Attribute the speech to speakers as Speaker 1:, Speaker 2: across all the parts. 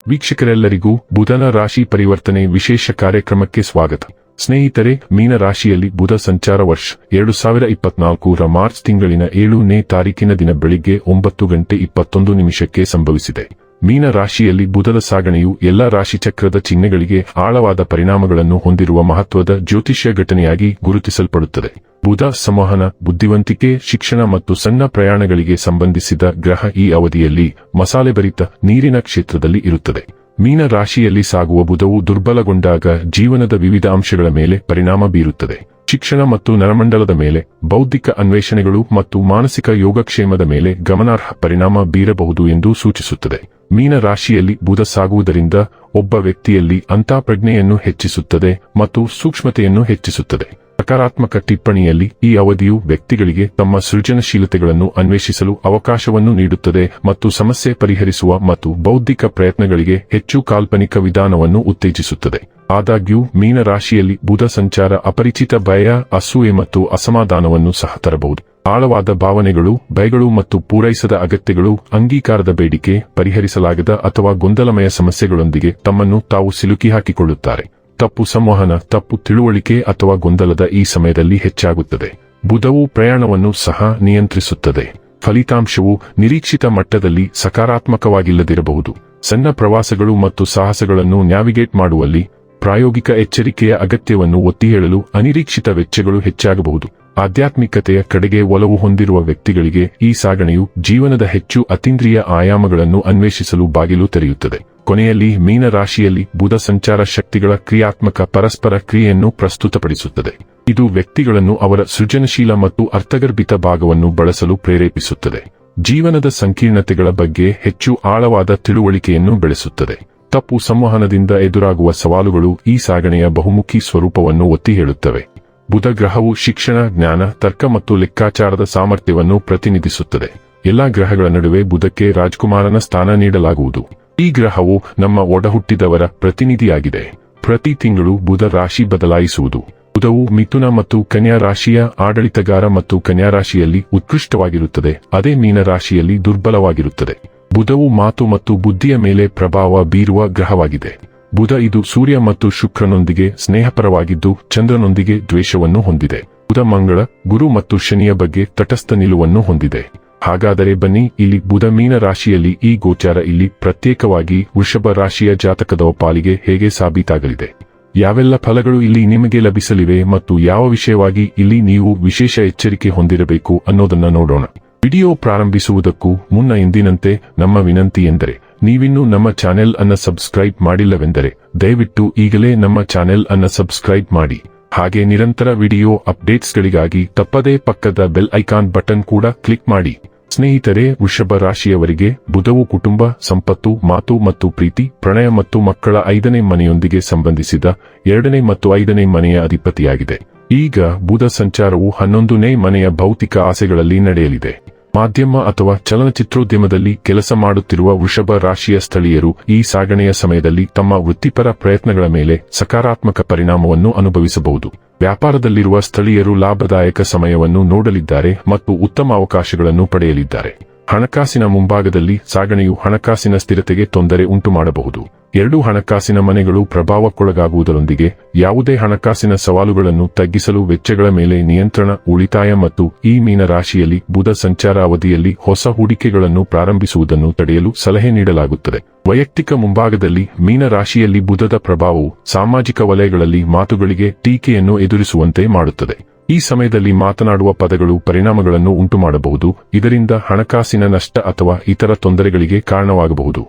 Speaker 1: ವೀಕ್ಷಕರೆಲ್ಲರಿಗೂ ಬುಧನ ರಾಶಿ ಪರಿವರ್ತನೆ ವಿಶೇಷ ಕಾರ್ಯಕ್ರಮಕ್ಕೆ ಸ್ವಾಗತ. ಸ್ನೇಹಿತರೆ, ಮೀನ ರಾಶಿಯಲ್ಲಿ ಬುಧ ಸಂಚಾರ ವರ್ಷ 2024ರ ಮಾರ್ಚ್ ತಿಂಗಳಿನ 7ನೇ ತಾರೀಕಿನ ದಿನ ಬೆಳಿಗ್ಗೆ 9:21 ಸಂಭವಿಸಿದೆ. ಮೀನ ರಾಶಿಯಲ್ಲಿ ಬುಧದ ಸಾಗಣೆಯು ಎಲ್ಲ ರಾಶಿಚಕ್ರದ ಚಿಹ್ನೆಗಳಿಗೆ ಆಳವಾದ ಪರಿಣಾಮಗಳನ್ನು ಹೊಂದಿರುವ ಮಹತ್ವದ ಜ್ಯೋತಿಷ್ಯ ಘಟನೆಯಾಗಿ ಗುರುತಿಸಲ್ಪಡುತ್ತದೆ. ಬುಧ ಸಂವಹನ, ಬುದ್ಧಿವಂತಿಕೆ, ಶಿಕ್ಷಣ ಮತ್ತು ಸಣ್ಣ ಪ್ರಯಾಣಗಳಿಗೆ ಸಂಬಂಧಿಸಿದ ಗ್ರಹ ಈ ಅವಧಿಯಲ್ಲಿ ಮಸಾಲೆಭರಿತ ನೀರಿನ ಕ್ಷೇತ್ರದಲ್ಲಿ ಇರುತ್ತದೆ. ಮೀನ ರಾಶಿಯಲ್ಲಿ ಸಾಗುವ ಬುಧವು ದುರ್ಬಲಗೊಂಡಾಗ ಜೀವನದ ವಿವಿಧ ಅಂಶಗಳ ಮೇಲೆ ಪರಿಣಾಮ ಬೀರುತ್ತದೆ. ಶಿಕ್ಷಣ ಮತ್ತು ನರಮಂಡಲದ ಮೇಲೆ, ಬೌದ್ಧಿಕ ಅನ್ವೇಷಣೆಗಳು ಮತ್ತು ಮಾನಸಿಕ ಯೋಗಕ್ಷೇಮದ ಮೇಲೆ ಗಮನಾರ್ಹ ಪರಿಣಾಮ ಬೀರಬಹುದು ಎಂದು ಸೂಚಿಸುತ್ತದೆ. ಮೀನ ರಾಶಿಯಲ್ಲಿ ಬುಧ ಸಾಗುವುದರಿಂದ ಒಬ್ಬ ವ್ಯಕ್ತಿಯಲ್ಲಿ ಅಂತಃಪ್ರಜ್ಞೆಯನ್ನು ಹೆಚ್ಚಿಸುತ್ತದೆ ಮತ್ತು ಸೂಕ್ಷ್ಮತೆಯನ್ನು ಹೆಚ್ಚಿಸುತ್ತದೆ. ಸಕಾರಾತ್ಮಕ ಟಿಪ್ಪಣಿಯಲ್ಲಿ ಈ ಅವಧಿಯು ವ್ಯಕ್ತಿಗಳಿಗೆ ತಮ್ಮ ಸೃಜನಶೀಲತೆಗಳನ್ನು ಅನ್ವೇಷಿಸಲು ಅವಕಾಶವನ್ನು ನೀಡುತ್ತದೆ ಮತ್ತು ಸಮಸ್ಯೆ ಪರಿಹರಿಸುವ ಮತ್ತು ಬೌದ್ಧಿಕ ಪ್ರಯತ್ನಗಳಿಗೆ ಹೆಚ್ಚು ಕಾಲ್ಪನಿಕ ವಿಧಾನವನ್ನು ಉತ್ತೇಜಿಸುತ್ತದೆ. ಆದಾಗ್ಯೂ ಮೀನ ರಾಶಿಯಲ್ಲಿ ಬುಧ ಸಂಚಾರ ಅಪರಿಚಿತ ಭಯ, ಅಸೂಯೆ ಮತ್ತು ಅಸಮಾಧಾನವನ್ನು ಸಹ ತರಬಹುದು. ಆಳವಾದ ಭಾವನೆಗಳು, ಭಯಗಳು ಮತ್ತು ಪೂರೈಸದ ಅಗತ್ಯಗಳು, ಅಂಗೀಕಾರದ ಬೇಡಿಕೆ, ಪರಿಹರಿಸಲಾಗದ ಅಥವಾ ಗೊಂದಲಮಯ ಸಮಸ್ಯೆಗಳೊಂದಿಗೆ ತಮ್ಮನ್ನು ತಾವು ಸಿಲುಕಿಹಾಕಿಕೊಳ್ಳುತ್ತಾರೆ. ತಪ್ಪು ಸಂವಹನ, ತಪ್ಪು ತಿಳುವಳಿಕೆ ಅಥವಾ ಗೊಂದಲದ ಈ ಸಮಯದಲ್ಲಿ ಹೆಚ್ಚಾಗುತ್ತದೆ. ಬುಧವು ಪ್ರಯಾಣವನ್ನು ಸಹ ನಿಯಂತ್ರಿಸುತ್ತದೆ. ಫಲಿತಾಂಶವು ನಿರೀಕ್ಷಿತ ಮಟ್ಟದಲ್ಲಿ ಸಕಾರಾತ್ಮಕವಾಗಿಲ್ಲದಿರಬಹುದು. ಸಣ್ಣ ಪ್ರವಾಸಗಳು ಮತ್ತು ಸಾಹಸಗಳನ್ನು ನ್ಯಾವಿಗೇಟ್ ಮಾಡುವಲ್ಲಿ ಪ್ರಾಯೋಗಿಕ ಎಚ್ಚರಿಕೆಯ ಅಗತ್ಯವನ್ನು ಒತ್ತಿ ಹೇಳಲು ಅನಿರೀಕ್ಷಿತ ವೆಚ್ಚಗಳು ಹೆಚ್ಚಾಗಬಹುದು. ಆಧ್ಯಾತ್ಮಿಕತೆಯ ಕಡೆಗೆ ಒಲವು ಹೊಂದಿರುವ ವ್ಯಕ್ತಿಗಳಿಗೆ ಈ ಸಾಗಣೆಯು ಜೀವನದ ಹೆಚ್ಚು ಅತೀಂದ್ರಿಯ ಆಯಾಮಗಳನ್ನು ಅನ್ವೇಷಿಸಲು ಬಾಗಿಲು ತೆರೆಯುತ್ತದೆ. ಕೊನೆಯಲ್ಲಿ ಮೀನ ರಾಶಿಯಲ್ಲಿ ಬುಧ ಸಂಚಾರ ಶಕ್ತಿಗಳ ಕ್ರಿಯಾತ್ಮಕ ಪರಸ್ಪರ ಕ್ರಿಯೆಯನ್ನು ಪ್ರಸ್ತುತಪಡಿಸುತ್ತದೆ. ಇದು ವ್ಯಕ್ತಿಗಳನ್ನು ಅವರ ಸೃಜನಶೀಲ ಮತ್ತು ಅರ್ಥಗರ್ಭಿತ ಭಾಗವನ್ನು ಬಳಸಲು ಪ್ರೇರೇಪಿಸುತ್ತದೆ. ಜೀವನದ ಸಂಕೀರ್ಣತೆಗಳ ಬಗ್ಗೆ ಹೆಚ್ಚು ಆಳವಾದ ತಿಳುವಳಿಕೆಯನ್ನು ಬೆಳೆಸುತ್ತದೆ. ತಪ್ಪು ಸಂವಹನದಿಂದ ಎದುರಾಗುವ ಸವಾಲುಗಳು ಈ ಸಾಗಣೆಯ ಬಹುಮುಖಿ ಸ್ವರೂಪವನ್ನು ಒತ್ತಿ ಹೇಳುತ್ತವೆ. ಬುಧ ಗ್ರಹವು ಶಿಕ್ಷಣ, ಜ್ಞಾನ, ತರ್ಕ ಮತ್ತು ಲೆಕ್ಕಾಚಾರದ ಸಾಮರ್ಥ್ಯವನ್ನು ಪ್ರತಿನಿಧಿಸುತ್ತದೆ. ಎಲ್ಲಾ ಗ್ರಹಗಳ ನಡುವೆ ಬುಧಕ್ಕೆ ರಾಜಕುಮಾರನ ಸ್ಥಾನ ನೀಡಲಾಗುವುದು. ಈ ಗ್ರಹವು ನಮ್ಮ ಒಡಹುಟ್ಟಿದವರ ಪ್ರತಿನಿಧಿಯಾಗಿದೆ. ಪ್ರತಿ ತಿಂಗಳು ಬುಧ ರಾಶಿ ಬದಲಾಯಿಸುವುದು. ಬುಧವು ಮಿಥುನ ಮತ್ತು ಕನ್ಯಾ ರಾಶಿಯ ಆಡಳಿತಗಾರ ಮತ್ತು ಕನ್ಯಾ ರಾಶಿಯಲ್ಲಿ ಉತ್ಕೃಷ್ಟವಾಗಿರುತ್ತದೆ, ಅದೇ ಮೀನ ರಾಶಿಯಲ್ಲಿ ದುರ್ಬಲವಾಗಿರುತ್ತದೆ. ಬುಧವು ಮಾತು ಮತ್ತು ಬುದ್ಧಿಯ ಮೇಲೆ ಪ್ರಭಾವ ಬೀರುವ ಗ್ರಹವಾಗಿದೆ. ಬುಧ ಇದು ಸೂರ್ಯ ಮತ್ತು ಶುಕ್ರನೊಂದಿಗೆ ಸ್ನೇಹಪರವಾಗಿದ್ದು ಚಂದ್ರನೊಂದಿಗೆ ದ್ವೇಷವನ್ನು ಹೊಂದಿದೆ. ಬುಧ ಮಂಗಳ, ಗುರು ಮತ್ತು ಶನಿಯ ಬಗ್ಗೆ ತಟಸ್ಥ ನಿಲುವನ್ನು ಹೊಂದಿದೆ. ಹಾಗಾದರೆ ಬನ್ನಿ, ಇಲ್ಲಿ ಬುಧ ಮೀನ ರಾಶಿಯಲ್ಲಿ ಈ ಗೋಚಾರ ಇಲ್ಲಿ ಪ್ರತ್ಯೇಕವಾಗಿ ವೃಷಭ ರಾಶಿಯ ಜಾತಕದ ಪಾಲಿಗೆ ಹೇಗೆ ಸಾಬೀತಾಗಲಿದೆ, ಯಾವೆಲ್ಲ ಫಲಗಳು ಇಲ್ಲಿ ನಿಮಗೆ ಲಭಿಸಲಿವೆ ಮತ್ತು ಯಾವ ವಿಷಯವಾಗಿ ಇಲ್ಲಿ ನೀವು ವಿಶೇಷ ಎಚ್ಚರಿಕೆ ಹೊಂದಿರಬೇಕು ಅನ್ನೋದನ್ನ ನೋಡೋಣ. ವಿಡಿಯೋ ಪ್ರಾರಂಭಿಸುವುದಕ್ಕೂ ಮುನ್ನ ಎಂದಿನಂತೆ ನಮ್ಮ ವಿನಂತಿ ಎಂದರೆ, ನೀವಿನ್ನೂ ನಮ್ಮ ಚಾನೆಲ್ ಅನ್ನ ಸಬ್ಸ್ಕ್ರೈಬ್ ಮಾಡಿಲ್ಲವೆಂದರೆ ದಯವಿಟ್ಟು ಈಗಲೇ ನಮ್ಮ ಚಾನೆಲ್ ಅನ್ನ ಸಬ್ಸ್ಕ್ರೈಬ್ ಮಾಡಿ. ಹಾಗೆ ನಿರಂತರ ವಿಡಿಯೋ ಅಪ್ಡೇಟ್ಸ್ಗಳಿಗಾಗಿ ತಪ್ಪದೇ ಪಕ್ಕದ ಬೆಲ್ ಐಕಾನ್ ಬಟನ್ ಕೂಡ ಕ್ಲಿಕ್ ಮಾಡಿ. ಸ್ನೇಹಿತರೆ, ವೃಷಭ ರಾಶಿಯವರಿಗೆ ಬುಧವು ಕುಟುಂಬ, ಸಂಪತ್ತು, ಮಾತು ಮತ್ತು ಪ್ರೀತಿ, ಪ್ರಣಯ ಮತ್ತು ಮಕ್ಕಳ 5ನೇ ಮನೆಯೊಂದಿಗೆ ಸಂಬಂಧಿಸಿದ 2ನೇ ಮತ್ತು 5ನೇ ಮನೆಯ ಅಧಿಪತಿಯಾಗಿದೆ. ಈಗ ಬುಧ ಸಂಚಾರವು 11ನೇ ಮನೆಯ ಭೌತಿಕ ಆಸೆಗಳಲ್ಲಿ ನಡೆಯಲಿದೆ. ಮಾಧ್ಯಮ ಅಥವಾ ಚಲನಚಿತ್ರೋದ್ಯಮದಲ್ಲಿ ಕೆಲಸ ಮಾಡುತ್ತಿರುವ ವೃಷಭ ರಾಶಿಯ ಸ್ಥಳೀಯರು ಈ ಸಾಗಣೆಯ ಸಮಯದಲ್ಲಿ ತಮ್ಮ ವೃತ್ತಿಪರ ಪ್ರಯತ್ನಗಳ ಮೇಲೆ ಸಕಾರಾತ್ಮಕ ಪರಿಣಾಮವನ್ನು ಅನುಭವಿಸಬಹುದು. ವ್ಯಾಪಾರದಲ್ಲಿರುವ ಸ್ಥಳೀಯರು ಲಾಭದಾಯಕ ಸಮಯವನ್ನು ನೋಡಲಿದ್ದಾರೆ ಮತ್ತು ಉತ್ತಮ ಅವಕಾಶಗಳನ್ನು ಪಡೆಯಲಿದ್ದಾರೆ. ಹಣಕಾಸಿನ ಮುಂಭಾಗದಲ್ಲಿ ಸಾಗಣೆಯು ಹಣಕಾಸಿನ ಸ್ಥಿರತೆಗೆ ತೊಂದರೆ ಉಂಟುಮಾಡಬಹುದು. ಎರಡೂ ಹಣಕಾಸಿನ ಮನೆಗಳು ಪ್ರಭಾವಕ್ಕೊಳಗಾಗುವುದರೊಂದಿಗೆ ಯಾವುದೇ ಹಣಕಾಸಿನ ಸವಾಲುಗಳನ್ನು ತಗ್ಗಿಸಲು ವೆಚ್ಚಗಳ ಮೇಲೆ ನಿಯಂತ್ರಣ, ಉಳಿತಾಯ ಮತ್ತು ಈ ಮೀನ ರಾಶಿಯಲ್ಲಿ ಬುಧ ಸಂಚಾರ ಅವಧಿಯಲ್ಲಿ ಹೊಸ ಹೂಡಿಕೆಗಳನ್ನು ಪ್ರಾರಂಭಿಸುವುದನ್ನು ತಡೆಯಲು ಸಲಹೆ ನೀಡಲಾಗುತ್ತದೆ. ವೈಯಕ್ತಿಕ ಮುಂಭಾಗದಲ್ಲಿ ಮೀನ ರಾಶಿಯಲ್ಲಿ ಬುಧದ ಪ್ರಭಾವವು ಸಾಮಾಜಿಕ ವಲಯಗಳಲ್ಲಿ ಮಾತುಗಳಿಗೆ ಟೀಕೆಯನ್ನು ಎದುರಿಸುವಂತೆ ಮಾಡುತ್ತದೆ. ಈ ಸಮಯದಲ್ಲಿ ಮಾತನಾಡುವ ಪದಗಳು ಪರಿಣಾಮಗಳನ್ನು ಉಂಟುಮಾಡಬಹುದು, ಇದರಿಂದ ಹಣಕಾಸಿನ ನಷ್ಟ ಅಥವಾ ಇತರ ತೊಂದರೆಗಳಿಗೆ ಕಾರಣವಾಗಬಹುದು.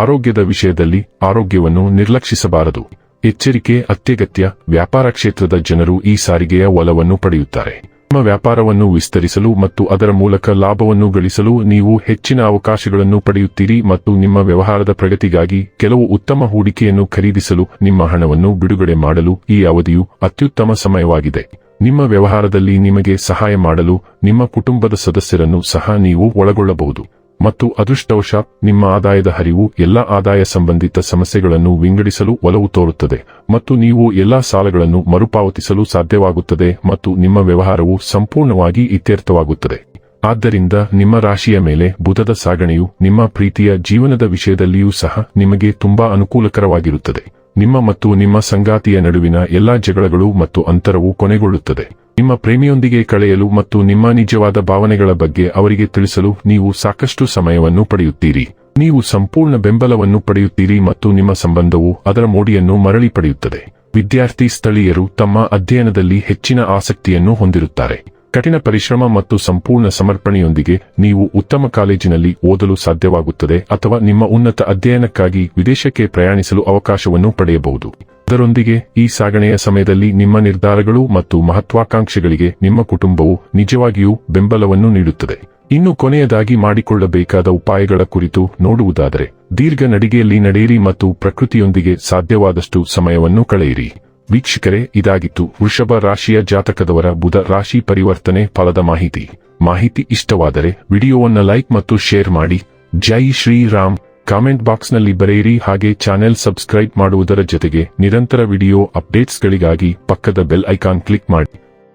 Speaker 1: ಆರೋಗ್ಯದ ವಿಷಯದಲ್ಲಿ ಆರೋಗ್ಯವನ್ನು ನಿರ್ಲಕ್ಷಿಸಬಾರದು. ಎಚ್ಚರಿಕೆ ಅತ್ಯಗತ್ಯ. ವ್ಯಾಪಾರ ಕ್ಷೇತ್ರದ ಜನರು ಈ ಸಾರಿಗೆಯ ಒಲವನ್ನು ಪಡೆಯುತ್ತಾರೆ. ನಿಮ್ಮ ವ್ಯಾಪಾರವನ್ನು ವಿಸ್ತರಿಸಲು ಮತ್ತು ಅದರ ಮೂಲಕ ಲಾಭವನ್ನು ಗಳಿಸಲು ನೀವು ಹೆಚ್ಚಿನ ಅವಕಾಶಗಳನ್ನು ಪಡೆಯುತ್ತೀರಿ ಮತ್ತು ನಿಮ್ಮ ವ್ಯವಹಾರದ ಪ್ರಗತಿಗಾಗಿ ಕೆಲವು ಉತ್ತಮ ಹೂಡಿಕೆಯನ್ನು ಖರೀದಿಸಲು ನಿಮ್ಮ ಹಣವನ್ನು ಬಿಡುಗಡೆ ಮಾಡಲು ಈ ಅವಧಿಯು ಅತ್ಯುತ್ತಮ ಸಮಯವಾಗಿದೆ. ನಿಮ್ಮ ವ್ಯವಹಾರದಲ್ಲಿ ನಿಮಗೆ ಸಹಾಯ ಮಾಡಲು ನಿಮ್ಮ ಕುಟುಂಬದ ಸದಸ್ಯರನ್ನು ಸಹ ನೀವು ಒಳಗೊಳ್ಳಬಹುದು. ಮತ್ತು ಅದೃಷ್ಟವಶಾತ್ ನಿಮ್ಮ ಆದಾಯದ ಹರಿವು ಎಲ್ಲಾ ಆದಾಯ ಸಂಬಂಧಿತ ಸಮಸ್ಯೆಗಳನ್ನು ವಿಂಗಡಿಸಲು ಒಲವು ತೋರುತ್ತದೆ ಮತ್ತು ನೀವು ಎಲ್ಲಾ ಸಾಲಗಳನ್ನು ಮರುಪಾವತಿಸಲು ಸಾಧ್ಯವಾಗುತ್ತದೆ ಮತ್ತು ನಿಮ್ಮ ವ್ಯವಹಾರವು ಸಂಪೂರ್ಣವಾಗಿ ಇತ್ಯರ್ಥವಾಗುತ್ತದೆ. ಆದ್ದರಿಂದ ನಿಮ್ಮ ರಾಶಿಯ ಮೇಲೆ ಬುಧದ ಸಾಗಣೆಯು ನಿಮ್ಮ ಪ್ರೀತಿಯ ಜೀವನದ ವಿಷಯದಲ್ಲಿಯೂ ಸಹ ನಿಮಗೆ ತುಂಬಾ ಅನುಕೂಲಕರವಾಗಿರುತ್ತದೆ. ನಿಮ್ಮ ಮತ್ತು ನಿಮ್ಮ ಸಂಗಾತಿಯ ನಡುವಿನ ಎಲ್ಲಾ ಜಗಳಗಳು ಮತ್ತು ಅಂತರವು ಕೊನೆಗೊಳ್ಳುತ್ತದೆ. ನಿಮ್ಮ ಪ್ರೇಮಿಯೊಂದಿಗೆ ಕಳೆಯಲು ಮತ್ತು ನಿಮ್ಮ ನಿಜವಾದ ಭಾವನೆಗಳ ಬಗ್ಗೆ ಅವರಿಗೆ ತಿಳಿಸಲು ನೀವು ಸಾಕಷ್ಟು ಸಮಯವನ್ನು ಪಡೆಯುತ್ತೀರಿ. ನೀವು ಸಂಪೂರ್ಣ ಬೆಂಬಲವನ್ನು ಪಡೆಯುತ್ತೀರಿ ಮತ್ತು ನಿಮ್ಮ ಸಂಬಂಧವು ಅದರ ಮೋಡಿಯನ್ನು ಮರಳಿ ಪಡೆಯುತ್ತದೆ. ವಿದ್ಯಾರ್ಥಿ ಸ್ಥಳೀಯರು ತಮ್ಮ ಅಧ್ಯಯನದಲ್ಲಿ ಹೆಚ್ಚಿನ ಆಸಕ್ತಿಯನ್ನು ಹೊಂದಿರುತ್ತಾರೆ. ಕಠಿಣ ಪರಿಶ್ರಮ ಮತ್ತು ಸಂಪೂರ್ಣ ಸಮರ್ಪಣೆಯೊಂದಿಗೆ ನೀವು ಉತ್ತಮ ಕಾಲೇಜಿನಲ್ಲಿ ಓದಲು ಸಾಧ್ಯವಾಗುತ್ತದೆ ಅಥವಾ ನಿಮ್ಮ ಉನ್ನತ ಅಧ್ಯಯನಕ್ಕಾಗಿ ವಿದೇಶಕ್ಕೆ ಪ್ರಯಾಣಿಸಲು ಅವಕಾಶವನ್ನು ಪಡೆಯಬಹುದು. ಅದರೊಂದಿಗೆ ಈ ಸಾಗಣೆಯ ಸಮಯದಲ್ಲಿ ನಿಮ್ಮ ನಿರ್ಧಾರಗಳು ಮತ್ತು ಮಹತ್ವಾಕಾಂಕ್ಷೆಗಳಿಗೆ ನಿಮ್ಮ ಕುಟುಂಬವು ನಿಜವಾಗಿಯೂ ಬೆಂಬಲವನ್ನು ನೀಡುತ್ತದೆ. ಇನ್ನು ಕೊನೆಯದಾಗಿ ಮಾಡಿಕೊಳ್ಳಬೇಕಾದ ಉಪಾಯಗಳ ಕುರಿತು ನೋಡುವುದಾದರೆ, ದೀರ್ಘ ನಡಿಗೆಯಲ್ಲಿ ನಡೆಯಿರಿ ಮತ್ತು ಪ್ರಕೃತಿಯೊಂದಿಗೆ ಸಾಧ್ಯವಾದಷ್ಟು ಸಮಯವನ್ನು ಕಳೆಯಿರಿ. ವೀಕ್ಷಕರೇ, ಇದಾಗಿತ್ತು ವೃಷಭ ರಾಶಿಯ ಜಾತಕದವರ ಬುಧ ರಾಶಿ ಪರಿವರ್ತನೆ ಫಲದ ಮಾಹಿತಿ ಇಷ್ಟವಾದರೆ ವಿಡಿಯೋವನ್ನು ಲೈಕ್ ಮತ್ತು ಶೇರ್ ಮಾಡಿ. ಜೈ ಶ್ರೀರಾಮ್. ಕಾಮೆಂಟ್ ಬಾಕ್ಸ್ನಲ್ಲಿ ಬರೆಯಿರಿ. ಹಾಗೆ ಚಾನೆಲ್ ಸಬ್ಸ್ಕ್ರೈಬ್ ಮಾಡುವುದರ ಜೊತೆಗೆ ನಿರಂತರ ವಿಡಿಯೋ ಅಪ್ಡೇಟ್ಸ್ಗಳಿಗಾಗಿ ಪಕ್ಕದ ಬೆಲ್ ಐಕಾನ್ ಕ್ಲಿಕ್ ಮಾಡಿ.